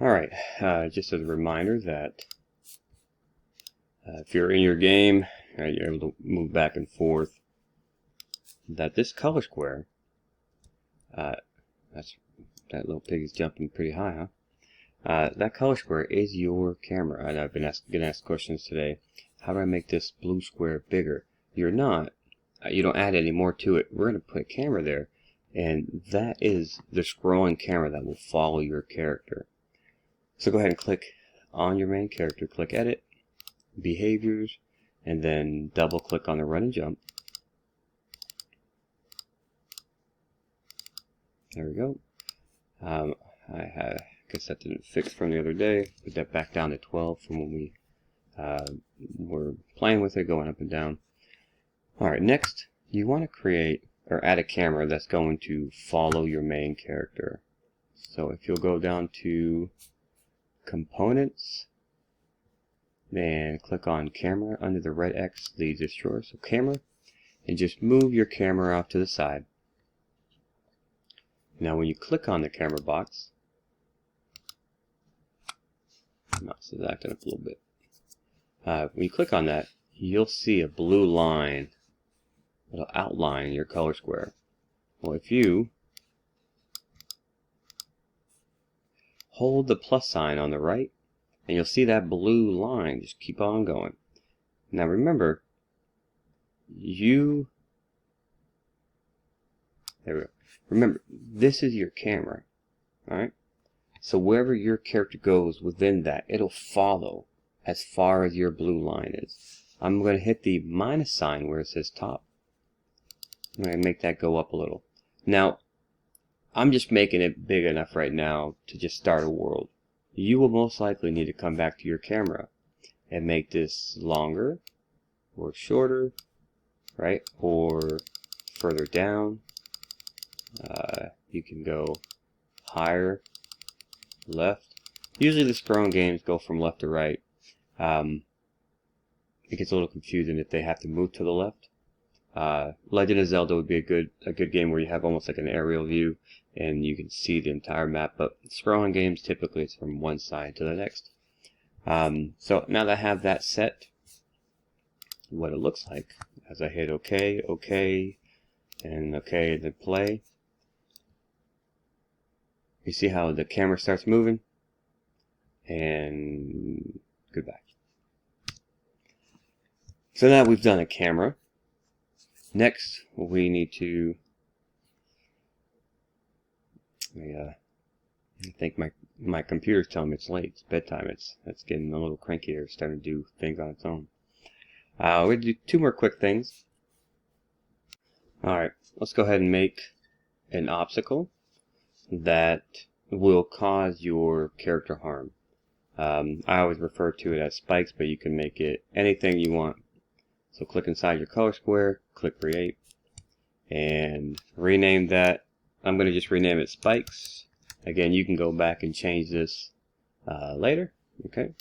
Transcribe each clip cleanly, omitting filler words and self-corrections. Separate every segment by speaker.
Speaker 1: Alright, just as a reminder that if you're in your game, you're able to move back and forth, that this color square, that little pig is jumping pretty high, huh? That color square is your camera. And I've been getting asked questions today. How do I make this blue square bigger? You're not. You don't add any more to it. We're going to put a camera there, and that is the scrolling camera that will follow your character. So go ahead and click on your main character, click Edit, Behaviors, and then double click on the Run and Jump. There we go. I guess that didn't fix from the other day. Put that back down to 12 from when we were playing with it, going up and down. Alright, next you want to create or add a camera that's going to follow your main character. So if you'll go down to Components and click on Camera under the red X leads us drawer, so Camera, and just move your camera off to the side. Now when you click on the camera box, mouse is acting up a little bit. When you click on that, you'll see a blue line that'll outline your color square. Well, if you hold the plus sign on the right, and you'll see that blue line just keep on going. Now remember, there we go. Remember, this is your camera, alright? So wherever your character goes within that, it'll follow as far as your blue line is. I'm going to hit the minus sign where it says top. I'm going to make that go up a little. Now, I'm just making it big enough right now to just start a world. You will most likely need to come back to your camera and make this longer or shorter, right? Or further down. You can go higher, left. Usually the scrolling games go from left to right. It gets a little confusing if they have to move to the left. Legend of Zelda would be a good game where you have almost like an aerial view and you can see the entire map, but scrolling games typically it's from one side to the next. So now that I have that set, what it looks like as I hit OK, OK, and OK, then play, you see how the camera starts moving, and goodbye. So now we've done a camera. Next, we need to, I think my computer's telling me it's late. It's bedtime. It's getting a little cranky here. It's starting to do things on its own. We're going to do two more quick things. Alright, let's go ahead and make an obstacle that will cause your character harm. I always refer to it as spikes, but you can make it anything you want. So click inside your color square, click create, and rename that. I'm going to just rename it spikes. Again, you can go back and change this later. Okay.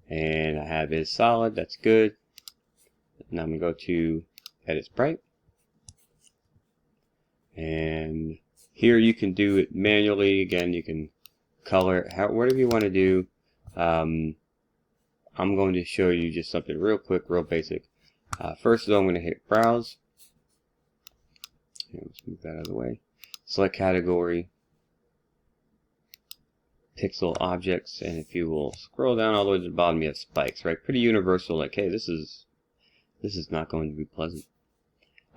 Speaker 1: And I have it solid. That's good. Now I'm going to go to edit sprite. And here you can do it manually. Again, you can color it, whatever you want to do. I'm going to show you just something real quick, real basic. First of all, I'm going to hit browse. Let's move that out of the way. Select category, pixel objects, and if you will scroll down all the way to the bottom, you have spikes, right? Pretty universal. Like, hey, this is not going to be pleasant.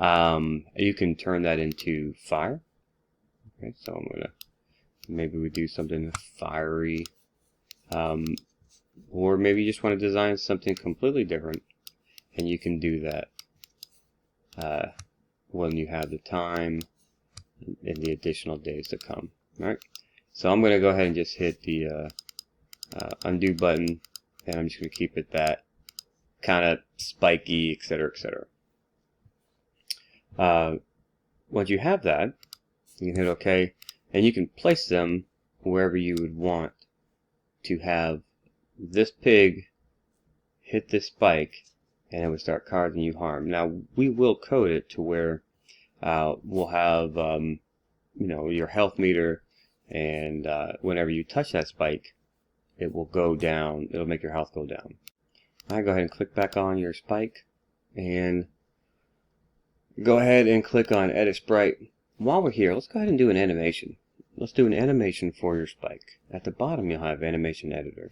Speaker 1: You can turn that into fire. Okay, so I'm gonna maybe we do something fiery, or maybe you just want to design something completely different, and you can do that when you have the time and the additional days to come. All right. So I'm going to go ahead and just hit the undo button, and I'm just going to keep it that kind of spiky, etc., etc. Once you have that, you can hit OK, and you can place them wherever you would want to have this pig hit this spike, and it would start causing you harm. Now we will code it to where we'll have your health meter, and whenever you touch that spike, it will go down. It'll make your health go down. Alright, go ahead and click back on your spike, and go ahead and click on Edit Sprite. While we're here, let's go ahead and do an animation. Let's do an animation for your spike. At the bottom, you'll have Animation Editor.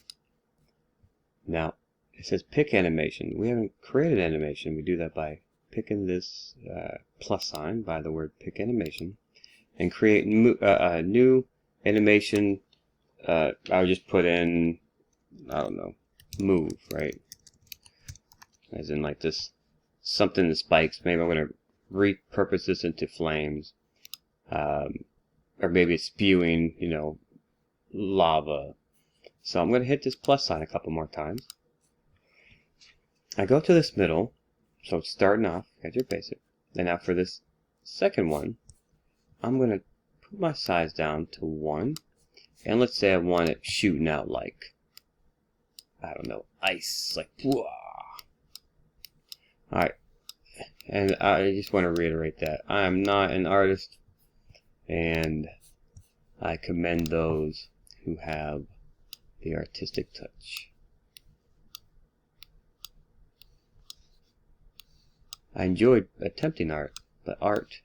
Speaker 1: Now, it says Pick Animation. We haven't created animation. We do that by picking this plus sign by the word Pick Animation, and create a new animation. I would just put in, I don't know, move, right? As in like this, something that spikes. Maybe I'm going to repurpose this into flames. Or maybe it's spewing, you know, lava. So I'm going to hit this plus sign a couple more times. I go to this middle, so it's starting off at your basic. And now for this second one, I'm going to put my size down to 1. And let's say I want it shooting out like, I don't know, ice, like, whoa. Alright, and I just want to reiterate that I am not an artist, and I commend those who have the artistic touch. I enjoyed attempting art, but art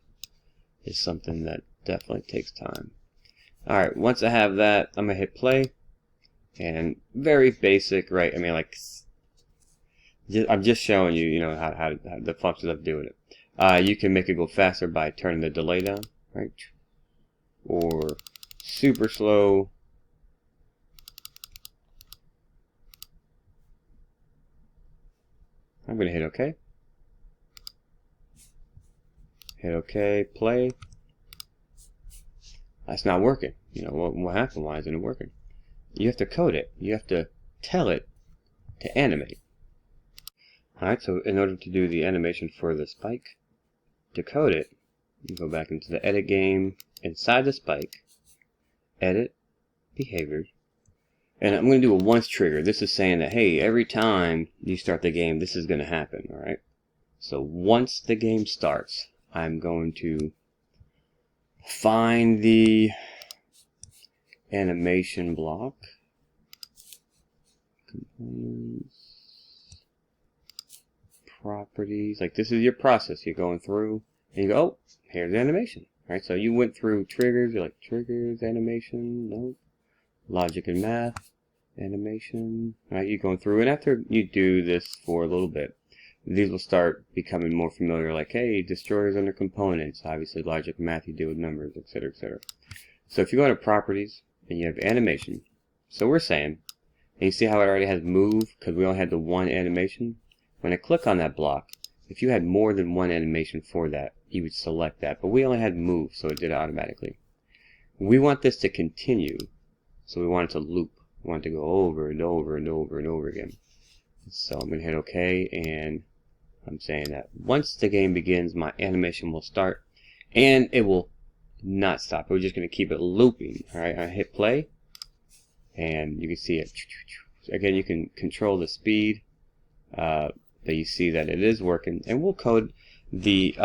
Speaker 1: is something that definitely takes time. Alright, once I have that, I'm going to hit play, and very basic, right? I mean, like, I'm just showing you, you know, how the functions of doing it. You can make it go faster by turning the delay down, right? Or super slow. I'm going to hit OK. Hit OK, play. That's not working. You know, what happened? Why isn't it working? You have to code it. You have to tell it to animate. Alright, so in order to do the animation for the spike, to code it, you go back into the edit game, inside the spike, edit, behaviors, and I'm going to do a once trigger. This is saying that, hey, every time you start the game, this is going to happen, alright? So once the game starts, I'm going to find the animation block, components, properties. Like, this is your process. You're going through and you go, oh, here's animation. Right? So you went through triggers. You're like, triggers, animation, nope. Logic and math, animation. Right? You're going through, and after you do this for a little bit, these will start becoming more familiar. Like, hey, destroyers under components. Obviously, logic and math you do with numbers, etc., etc. So if you go to properties and you have animation, so we're saying, and you see how it already has move because we only had the one animation. When I click on that block, if you had more than one animation for that, you would select that. But we only had move, so it did it automatically. We want this to continue, so we want it to loop. We want it to go over and over and over and over again. So I'm going to hit OK, and I'm saying that once the game begins, my animation will start, and it will not stop. We're just going to keep it looping. All right, I hit play, and you can see it. Again, you can control the speed. That you see that it is working, and we'll code the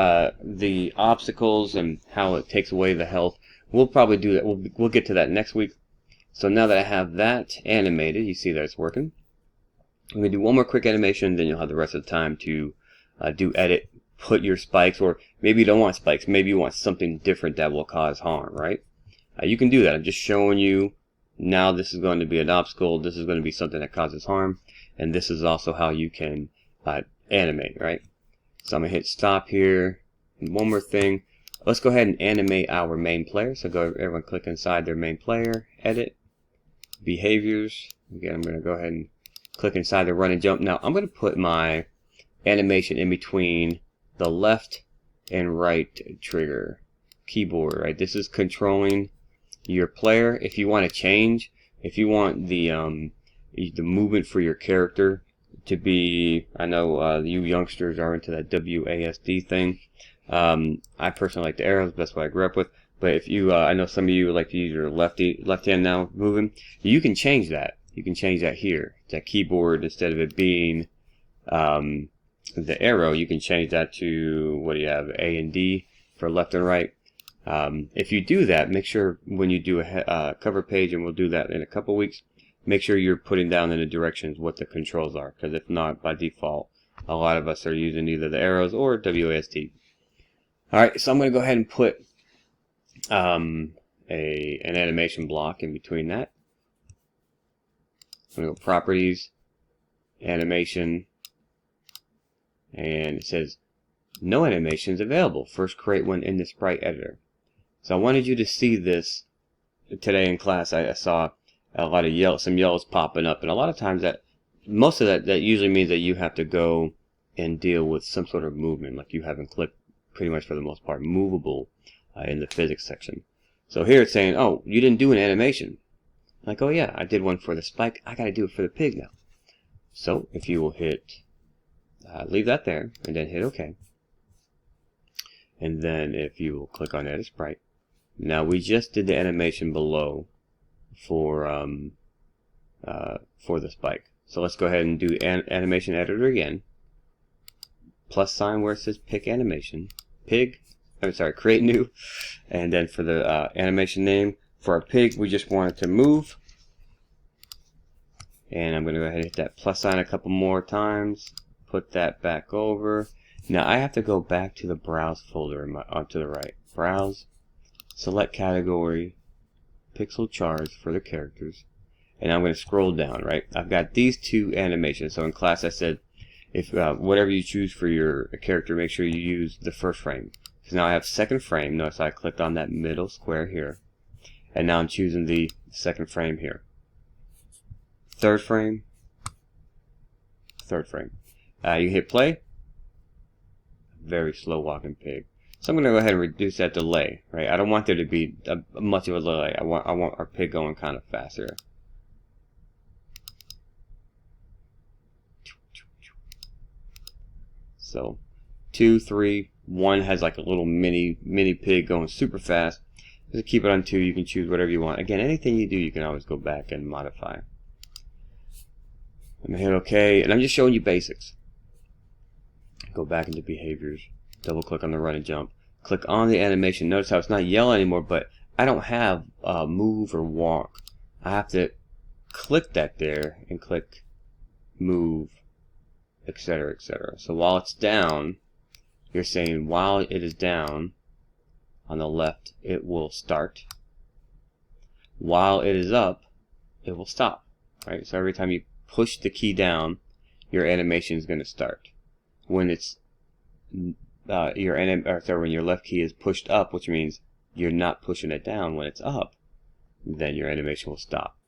Speaker 1: obstacles and how it takes away the health. We'll probably do that. We'll get to that next week. So now that I have that animated, you see that it's working. I'm going to do one more quick animation, then you'll have the rest of the time to do edit, put your spikes, or maybe you don't want spikes. Maybe you want something different that will cause harm, right? You can do that. I'm just showing you now this is going to be an obstacle. This is going to be something that causes harm. And this is also how you can animate, right? So I'm going to hit stop here. And one more thing. Let's go ahead and animate our main player. So everyone click inside their main player, edit, behaviors. Again, I'm going to go ahead and click inside the run and jump. Now I'm going to put my animation in between the left and right trigger keyboard, right? This is controlling your player. If you want to change, if you want the movement for your character to be, I know you youngsters are into that WASD thing. I personally like the arrows. That's what I grew up with. But if you, I know some of you like to use your left hand now moving. You can change that. You can change that here. That keyboard, instead of it being the arrow, you can change that to, what do you have, A and D for left and right. If you do that, make sure when you do a cover page, and we'll do that in a couple weeks, make sure you're putting down in the directions what the controls are, because if not, by default, a lot of us are using either the arrows or WASD. Alright, so I'm going to go ahead and put an animation block in between that. I'm going to go Properties, Animation, and it says no animations available. First create one in the sprite editor. So I wanted you to see this today in class. I saw a lot of some yellows popping up, and a lot of times most of that usually means that you have to go and deal with some sort of movement, like you haven't clicked pretty much for the most part movable in the physics section. So here it's saying, oh, you didn't do an animation. Like, oh yeah, I did one for the spike. I got to do it for the pig now. So if you will hit, leave that there, and then hit OK. And then if you will click on Edit Sprite. Now we just did the animation below for the spike. So let's go ahead and do animation editor again. Plus sign where it says pick animation. Create new. And then for the animation name, for our pig, we just want it to move. And I'm going to go ahead and hit that plus sign a couple more times. Put that back over. Now I have to go back to the browse folder to the right. Browse, select category, pixel charts for the characters. And I'm going to scroll down, right? I've got these two animations. So in class I said, if whatever you choose for your character, make sure you use the first frame. So now I have second frame. Notice I clicked on that middle square here. And now I'm choosing the second frame here. Third frame. Third frame. You hit play. Very slow walking pig. So I'm going to go ahead and reduce that delay, right? I don't want there to be much of a delay. I want our pig going kind of faster. So 2, 3, 1 has like a little mini pig going super fast. Just keep it on 2. You can choose whatever you want. Again, anything you do, you can always go back and modify. I'm going to hit OK, and I'm just showing you basics. Go back into behaviors, double click on the run and jump, click on the animation. Notice how it's not yellow anymore, but I don't have move or walk. I have to click that there and click move, etc., etc. So while it's down, you're saying while it is down on the left, it will start. While it is up, it will stop. Right? So every time you push the key down, your animation is going to start. When it's when your left key is pushed up, which means you're not pushing it down when it's up, then your animation will stop.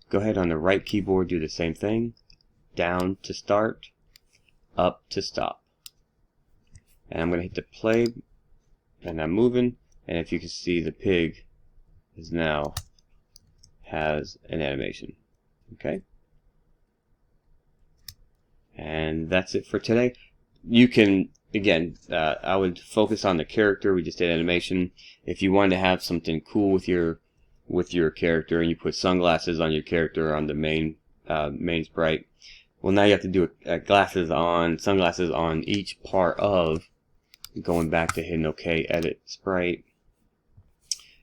Speaker 1: Go ahead on the right keyboard, do the same thing. Down to start, up to stop. And I'm going to hit the play, and I'm moving. And if you can see, the pig is now has an animation. Okay? And that's it for today. You can, again, I would focus on the character. We just did animation. If you wanted to have something cool with your character, and you put sunglasses on your character on the main sprite, well, now you have to do sunglasses on each part of going back to hitting OK, edit sprite,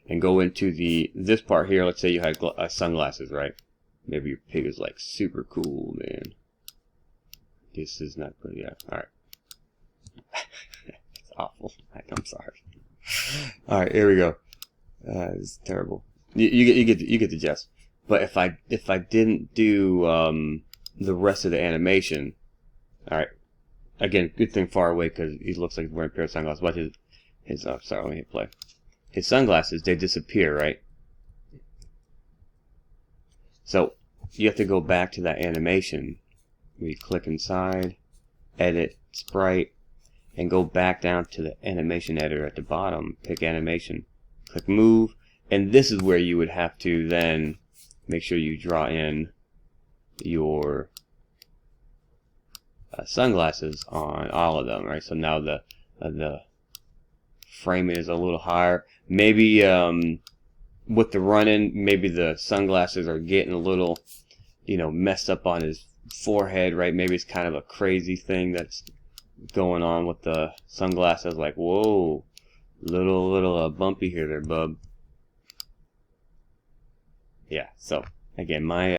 Speaker 1: and go into this part here. Let's say you had sunglasses, right? Maybe your pig is like super cool, man. This is not good. Yeah. All right. It's awful. I'm sorry. All right, here we go. It's terrible. You get the gist. But if I didn't do the rest of the animation, all right. Again, good thing far away because he looks like he's wearing a pair of sunglasses. But sorry, let me hit play. His sunglasses, they disappear, right? So you have to go back to that animation. We click inside, edit sprite, and go back down to the animation editor at the bottom. Pick animation, click move, and this is where you would have to then make sure you draw in your sunglasses on all of them, right? So now the framing is a little higher. Maybe with the running, maybe the sunglasses are getting a little, messed up on his forehead, right? Maybe it's kind of a crazy thing that's going on with the sunglasses. Like, whoa, little bumpy here, there, bub. Yeah. So again, my